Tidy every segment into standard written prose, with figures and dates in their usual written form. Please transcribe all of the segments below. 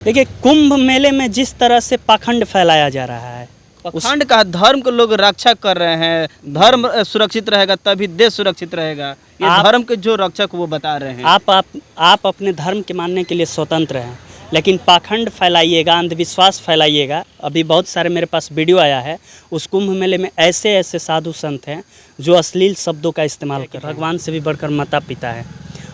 देखिए, कुंभ मेले में जिस तरह से पाखंड फैलाया जा रहा है, पाखंड का धर्म को लोग रक्षा कर रहे हैं। धर्म सुरक्षित रहेगा तभी देश सुरक्षित रहेगा। ये धर्म के जो रक्षक वो बता रहे हैं। आप अपने धर्म के मानने के लिए स्वतंत्र हैं, लेकिन पाखंड फैलाइएगा, अंधविश्वास फैलाइएगा। अभी बहुत सारे मेरे पास वीडियो आया है, उस कुंभ मेले में ऐसे ऐसे साधु संत हैं जो अश्लील शब्दों का इस्तेमाल कर। भगवान से भी बढ़कर माता पिता है,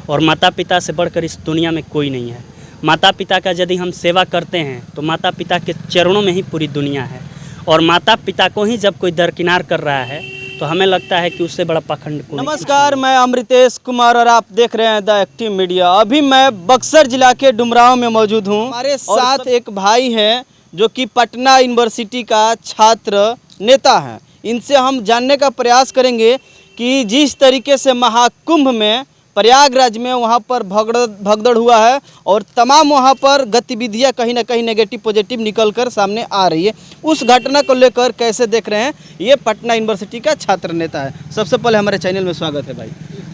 और माता पिता से बढ़कर इस दुनिया में कोई नहीं है। माता पिता का यदि हम सेवा करते हैं तो माता पिता के चरणों में ही पूरी दुनिया है, और माता पिता को ही जब कोई दरकिनार कर रहा है तो हमें लगता है कि उससे बड़ा पाखंड कोई। नमस्कार, मैं अमृतेश कुमार और आप देख रहे हैं द एक्टिव मीडिया। अभी मैं बक्सर जिला के डुमरांव में मौजूद हूँ। हमारे साथ एक भाई हैं जो कि पटना यूनिवर्सिटी का छात्र नेता हैं। इनसे हम जानने का प्रयास करेंगे कि जिस तरीके से महाकुंभ में प्रयागराज में वहाँ पर भगदड़ हुआ है और तमाम वहाँ पर गतिविधियाँ कहीं ना कहीं नेगेटिव पॉजिटिव निकल कर सामने आ रही है, उस घटना को लेकर कैसे देख रहे हैं। ये पटना यूनिवर्सिटी का छात्र नेता है। सबसे पहले हमारे चैनल में स्वागत है भाई।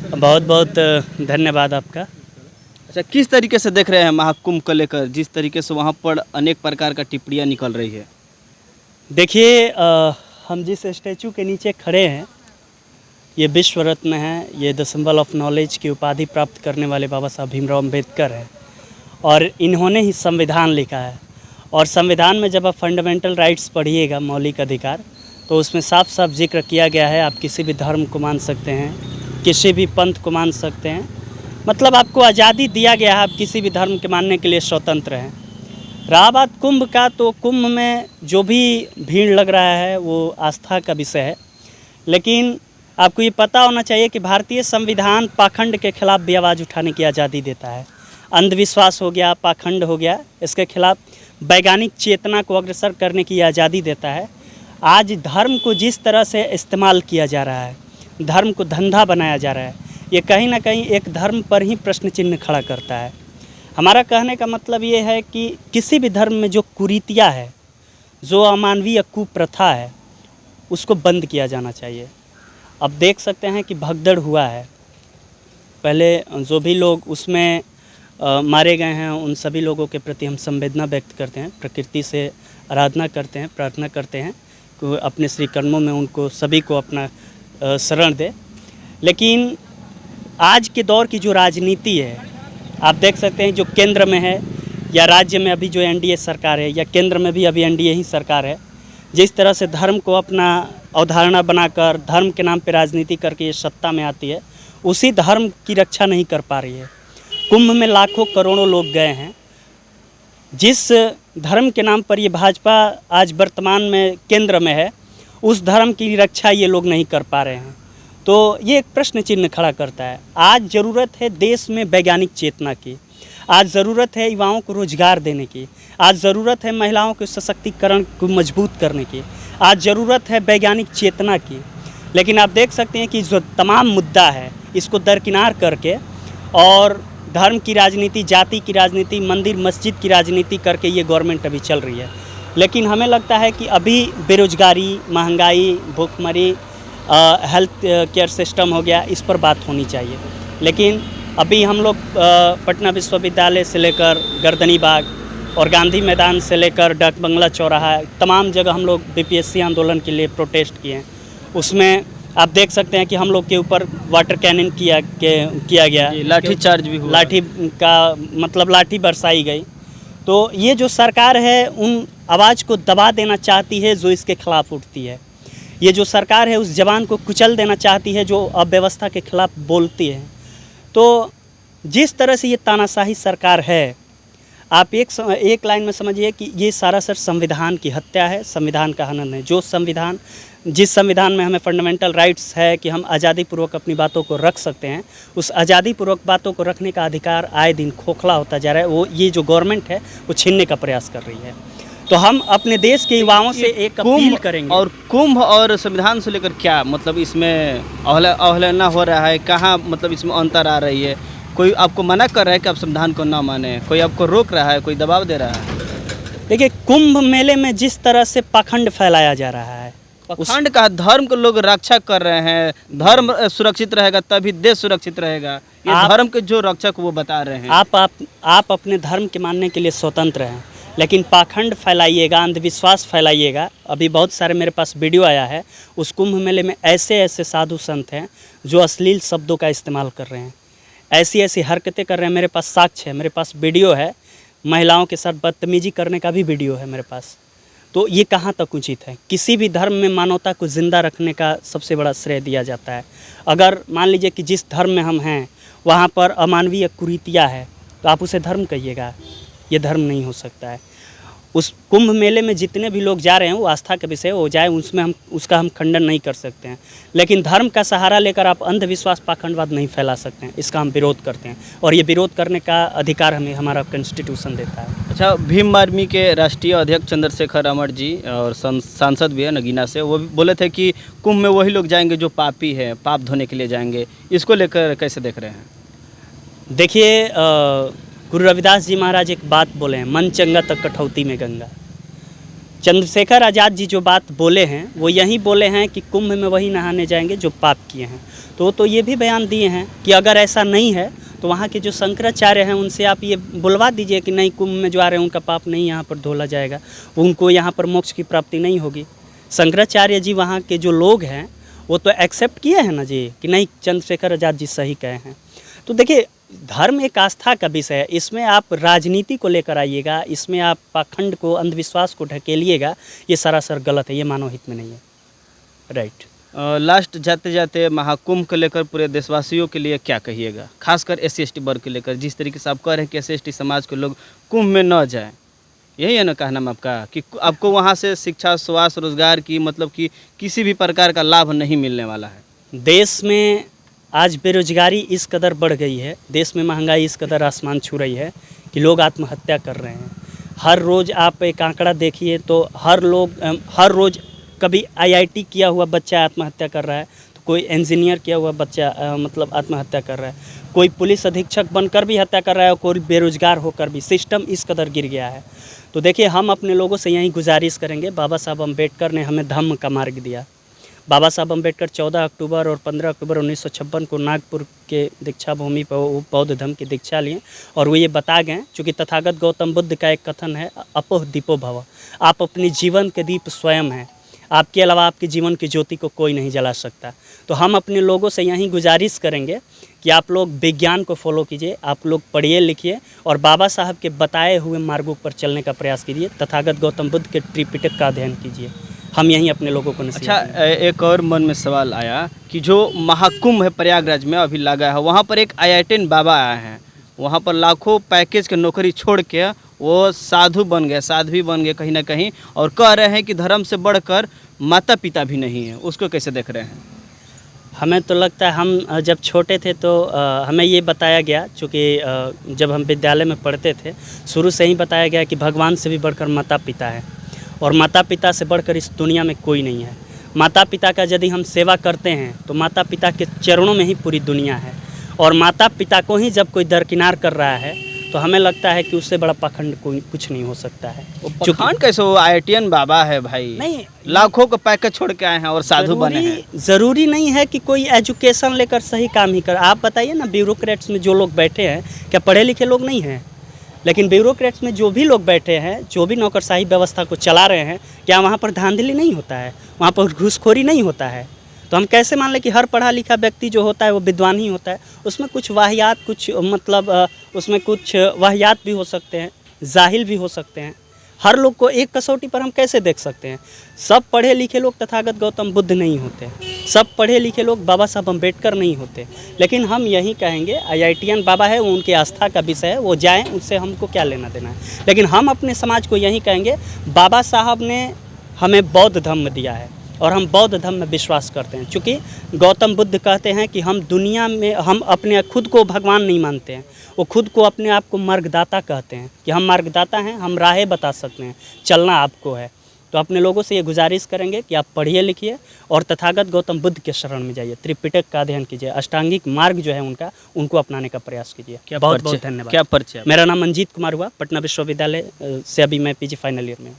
बहुत बहुत धन्यवाद आपका। अच्छा, किस तरीके से देख रहे हैं महाकुंभ को लेकर, जिस तरीके से वहाँ पर अनेक प्रकार का टिप्पणियाँ निकल रही है? देखिए, हम जिस स्टैचू के नीचे खड़े हैं ये विश्व रत्न है, ये द सिंबल ऑफ नॉलेज की उपाधि प्राप्त करने वाले बाबा साहब भीमराव अम्बेडकर हैं, और इन्होंने ही संविधान लिखा है। और संविधान में जब आप फंडामेंटल राइट्स पढ़िएगा, मौलिक अधिकार, तो उसमें साफ साफ जिक्र किया गया है आप किसी भी धर्म को मान सकते हैं, किसी भी पंथ को मान सकते हैं। मतलब आपको आज़ादी दिया गया है, आप किसी भी धर्म के मानने के लिए स्वतंत्र हैं। रहा बात कुंभ का, तो कुंभ में जो भी भीड़ लग रहा है वो आस्था का विषय है, लेकिन आपको ये पता होना चाहिए कि भारतीय संविधान पाखंड के खिलाफ भी आवाज़ उठाने की आज़ादी देता है। अंधविश्वास हो गया, पाखंड हो गया, इसके खिलाफ वैज्ञानिक चेतना को अग्रसर करने की आज़ादी देता है। आज धर्म को जिस तरह से इस्तेमाल किया जा रहा है, धर्म को धंधा बनाया जा रहा है, ये कहीं ना कहीं एक धर्म पर ही प्रश्न चिन्ह खड़ा करता है। हमारा कहने का मतलब ये है कि किसी भी धर्म में जो कुरीतियाँ है, जो अमानवीय कुप्रथा है, उसको बंद किया जाना चाहिए। अब देख सकते हैं कि भगदड़ हुआ है, पहले जो भी लोग उसमें मारे गए हैं उन सभी लोगों के प्रति हम संवेदना व्यक्त करते हैं, प्रकृति से आराधना करते हैं, प्रार्थना करते हैं कि अपने श्री कर्मों में उनको सभी को अपना शरण दे। लेकिन आज के दौर की जो राजनीति है, आप देख सकते हैं जो केंद्र में है या राज्य में अभी जो एनडीए सरकार है, या केंद्र में भी अभी एनडीए ही सरकार है, जिस तरह से धर्म को अपना अवधारणा बनाकर धर्म के नाम पे राजनीति करके ये सत्ता में आती है, उसी धर्म की रक्षा नहीं कर पा रही है। कुंभ में लाखों करोड़ों लोग गए हैं, जिस धर्म के नाम पर ये भाजपा आज वर्तमान में केंद्र में है, उस धर्म की रक्षा ये लोग नहीं कर पा रहे हैं। तो ये एक प्रश्न चिन्ह खड़ा करता है। आज ज़रूरत है देश में वैज्ञानिक चेतना की, आज ज़रूरत है युवाओं को रोजगार देने की, आज ज़रूरत है महिलाओं के सशक्तिकरण को मजबूत करने की, आज ज़रूरत है वैज्ञानिक चेतना की। लेकिन आप देख सकते हैं कि जो तमाम मुद्दा है इसको दरकिनार करके और धर्म की राजनीति, जाति की राजनीति, मंदिर मस्जिद की राजनीति करके ये गवर्नमेंट अभी चल रही है। लेकिन हमें लगता है कि अभी बेरोजगारी, महंगाई, भूखमरी, हेल्थ केयर सिस्टम हो गया, इस पर बात होनी चाहिए। लेकिन अभी हम लोग पटना विश्वविद्यालय से लेकर गर्दनी बाग और गांधी मैदान से लेकर डाक बंगला चौराहा, तमाम जगह हम लोग बीपीएससी आंदोलन के लिए प्रोटेस्ट किए हैं। उसमें आप देख सकते हैं कि हम लोग के ऊपर वाटर कैनन किया गया, लाठी चार्ज भी हुआ, लाठी का मतलब लाठी बरसाई गई। तो ये जो सरकार है उन आवाज़ को दबा देना चाहती है जो इसके खिलाफ उठती है। ये जो सरकार है उस जवान को कुचल देना चाहती है जो अव्यवस्था के खिलाफ बोलती है। तो जिस तरह से ये तानाशाही सरकार है, आप एक लाइन में समझिए कि ये सर संविधान की हत्या है, संविधान का हनन है। जो संविधान, जिस संविधान में हमें फंडामेंटल राइट्स है कि हम आज़ादी पूर्वक अपनी बातों को रख सकते हैं, उस आज़ादी पूर्वक बातों को रखने का अधिकार आए दिन खोखला होता जा रहा है। वो ये जो गवर्नमेंट है वो छीनने का प्रयास कर रही है। तो हम अपने देश के युवाओं से एक अपील करेंगे। और कुंभ और संविधान से लेकर क्या मतलब इसमें अवहेलना हो रहा है, कहाँ मतलब इसमें अंतर आ रही है? कोई आपको मना कर रहा है कि आप संविधान को ना माने, कोई आपको रोक रहा है, कोई दबाव दे रहा है? देखिए, कुंभ मेले में जिस तरह से पाखंड फैलाया जा रहा है, पाखंड का धर्म को लोग रक्षा कर रहे हैं, धर्म सुरक्षित रहेगा तभी देश सुरक्षित रहेगा, ये धर्म के जो रक्षक वो बता रहे हैं। आप अपने धर्म के मानने के लिए स्वतंत्र हैं, लेकिन पाखंड फैलाइएगा, अंधविश्वास फैलाइएगा। अभी बहुत सारे मेरे पास वीडियो आया है, उस कुंभ मेले में ऐसे ऐसे साधु संत हैं जो अश्लील शब्दों का इस्तेमाल कर रहे हैं, ऐसी ऐसी हरकतें कर रहे हैं। मेरे पास साक्ष्य है, मेरे पास वीडियो है, महिलाओं के साथ बदतमीजी करने का भी वीडियो है मेरे पास। तो ये कहाँ तक उचित है? किसी भी धर्म में मानवता को ज़िंदा रखने का सबसे बड़ा श्रेय दिया जाता है। अगर मान लीजिए कि जिस धर्म में हम हैं वहाँ पर अमानवीय कुरीतियाँ है तो आप उसे धर्म कहिएगा, ये धर्म नहीं हो सकता है। उस कुंभ मेले में जितने भी लोग जा रहे हैं वो आस्था के विषय हो जाए, उसमें उसका हम खंडन नहीं कर सकते हैं, लेकिन धर्म का सहारा लेकर आप अंधविश्वास पाखंडवाद नहीं फैला सकते हैं। इसका हम विरोध करते हैं और ये विरोध करने का अधिकार हमें हमारा कॉन्स्टिट्यूशन देता है। अच्छा, भीम आर्मी के राष्ट्रीय अध्यक्ष चंद्रशेखर अमर जी और सांसद भी है नगीना से, वो भी बोले थे कि कुंभ में वही लोग जाएंगे जो पापी है, पाप धोने के लिए जाएंगे। इसको लेकर कैसे देख रहे हैं? देखिए, गुरु रविदास जी महाराज एक बात बोले हैं, मन चंगा तक कठौती में गंगा। चंद्रशेखर आज़ाद जी जो बात बोले हैं वो यही बोले हैं कि कुंभ में वही नहाने जाएंगे जो पाप किए हैं। तो ये भी बयान दिए हैं कि अगर ऐसा नहीं है तो वहाँ के जो शंकराचार्य हैं उनसे आप ये बुलवा दीजिए कि नहीं, कुंभ में जो आ रहे हैं उनका पाप नहीं यहाँ पर धोला जाएगा, उनको यहाँ पर मोक्ष की प्राप्ति नहीं होगी। शंकराचार्य जी वहाँ के जो लोग हैं वो तो एक्सेप्ट किए हैं ना जी कि नहीं, चंद्रशेखर आज़ाद जी सही कहे हैं। तो देखिए, धर्म एक आस्था का विषय है, इसमें आप राजनीति को लेकर आइएगा, इसमें आप पाखंड को, अंधविश्वास को ढकेलिएगा, ये सरासर गलत है, ये मानव हित में नहीं है। राइट। लास्ट जाते जाते महाकुंभ को लेकर पूरे देशवासियों के लिए क्या कहिएगा, खासकर SC/ST वर्ग को लेकर? जिस तरीके से आप कह रहे हैं कि SC/ST समाज के लोग कुंभ में न जाएं, यही है ना कहना आपका कि आपको वहाँ से शिक्षा, स्वास्थ्य, रोजगार की मतलब कि किसी भी प्रकार का लाभ नहीं मिलने वाला है? देश में आज बेरोजगारी इस कदर बढ़ गई है, देश में महंगाई इस कदर आसमान छू रही है कि लोग आत्महत्या कर रहे हैं। हर रोज़ आप एक आंकड़ा देखिए तो हर रोज़ कभी IIT किया हुआ बच्चा आत्महत्या कर रहा है, तो कोई इंजीनियर किया हुआ बच्चा मतलब आत्महत्या कर रहा है, कोई पुलिस अधीक्षक बनकर भी हत्या कर रहा है, कोई बेरोजगार होकर भी। सिस्टम इस कदर गिर गया है। तो देखिए, हम अपने लोगों से यही गुजारिश करेंगे, बाबा साहब अम्बेडकर ने हमें धम्म का मार्ग दिया। बाबा साहब अम्बेडकर 14 अक्टूबर और 15 अक्टूबर 1956 को नागपुर के दीक्षा भूमि पर वो बौद्ध धर्म की दीक्षा लिए और वो ये बता गए, चूँकि तथागत गौतम बुद्ध का एक कथन है, अपोह दीपो भव, आप अपने जीवन के दीप स्वयं हैं, आपके अलावा आपके जीवन की ज्योति को कोई नहीं जला सकता। तो हम अपने लोगों से यही गुजारिश करेंगे कि आप लोग विज्ञान को फॉलो कीजिए, आप लोग पढ़िए लिखिए और बाबा साहब के बताए हुए मार्गों पर चलने का प्रयास कीजिए, तथागत गौतम बुद्ध के त्रिपिटक का अध्ययन कीजिए। हम यहीं अपने लोगों को नसीहत अच्छा, एक और मन में सवाल आया कि जो महाकुंभ है प्रयागराज में अभी लगा है, वहाँ पर एक IITian बाबा आए हैं, वहाँ पर लाखों पैकेज के नौकरी छोड़ के वो साधु बन गए, साध्वी बन गए कहीं ना कहीं, और कह रहे हैं कि धर्म से बढ़कर माता पिता भी नहीं है। उसको कैसे देख रहे हैं? हमें तो लगता है, हम जब छोटे थे तो हमें ये बताया गया, चूँकि जब हम विद्यालय में पढ़ते थे शुरू से ही बताया गया कि भगवान से भी बढ़कर माता पिता है और माता पिता से बढ़कर इस दुनिया में कोई नहीं है। माता पिता का यदि हम सेवा करते हैं तो माता पिता के चरणों में ही पूरी दुनिया है, और माता पिता को ही जब कोई दरकिनार कर रहा है तो हमें लगता है कि उससे बड़ा पाखंड कोई कुछ नहीं हो सकता है। पाखंड कैसे? वो IITian बाबा है भाई, नहीं, लाखों का पैकेज छोड़ के आए हैं और साधु बने हैं। ज़रूरी नहीं है कि कोई एजुकेशन लेकर सही काम ही कर। आप बताइए ना, ब्यूरोक्रेट्स में जो लोग बैठे हैं क्या पढ़े लिखे लोग नहीं हैं? लेकिन ब्यूरोक्रेट्स में जो भी लोग बैठे हैं, जो भी नौकरशाही व्यवस्था को चला रहे हैं, क्या वहाँ पर धांधली नहीं होता है? वहाँ पर घूसखोरी नहीं होता है? तो हम कैसे मान लें कि हर पढ़ा लिखा व्यक्ति जो होता है वो विद्वान ही होता है? उसमें कुछ वाहियात, उसमें कुछ वाहियात भी हो सकते हैं, जाहिल भी हो सकते हैं। हर लोग को एक कसौटी पर हम कैसे देख सकते हैं? सब पढ़े लिखे लोग तथागत गौतम बुद्ध नहीं होते, सब पढ़े लिखे लोग बाबा साहब अम्बेडकर नहीं होते। लेकिन हम यही कहेंगे, IITian बाबा है, वो उनकी आस्था का विषय है, वो जाएं, उससे हमको क्या लेना देना है। लेकिन हम अपने समाज को यही कहेंगे, बाबा साहब ने हमें बौद्ध धर्म दिया है और हम बौद्ध धर्म में विश्वास करते हैं। चूँकि गौतम बुद्ध कहते हैं कि हम दुनिया में, हम अपने खुद को भगवान नहीं मानते हैं, वो खुद को अपने आप को मार्गदाता कहते हैं कि हम मार्गदाता हैं, हम राहें बता सकते हैं, चलना आपको है। तो अपने लोगों से ये गुजारिश करेंगे कि आप पढ़िए लिखिए और तथागत गौतम बुद्ध के शरण में जाइए, त्रिपिटक का अध्ययन कीजिए, अष्टांगिक मार्ग जो है उनको अपनाने का प्रयास कीजिए। बहुत बहुत धन्यवाद। क्या परिचय? मेरा नाम मंजीत कुमार हुआ, पटना विश्वविद्यालय से अभी मैं PG फाइनल ईयर में हूँ।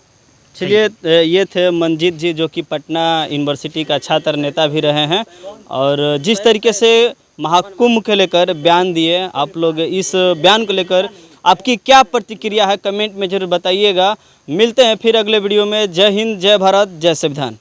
चलिए, ये थे मंजीत जी जो कि पटना यूनिवर्सिटी का छात्र नेता भी रहे हैं, और जिस तरीके से महाकुंभ को लेकर बयान दिए, आप लोग इस बयान को लेकर आपकी क्या प्रतिक्रिया है कमेंट में जरूर बताइएगा। मिलते हैं फिर अगले वीडियो में। जय हिंद, जय भारत, जय संविधान।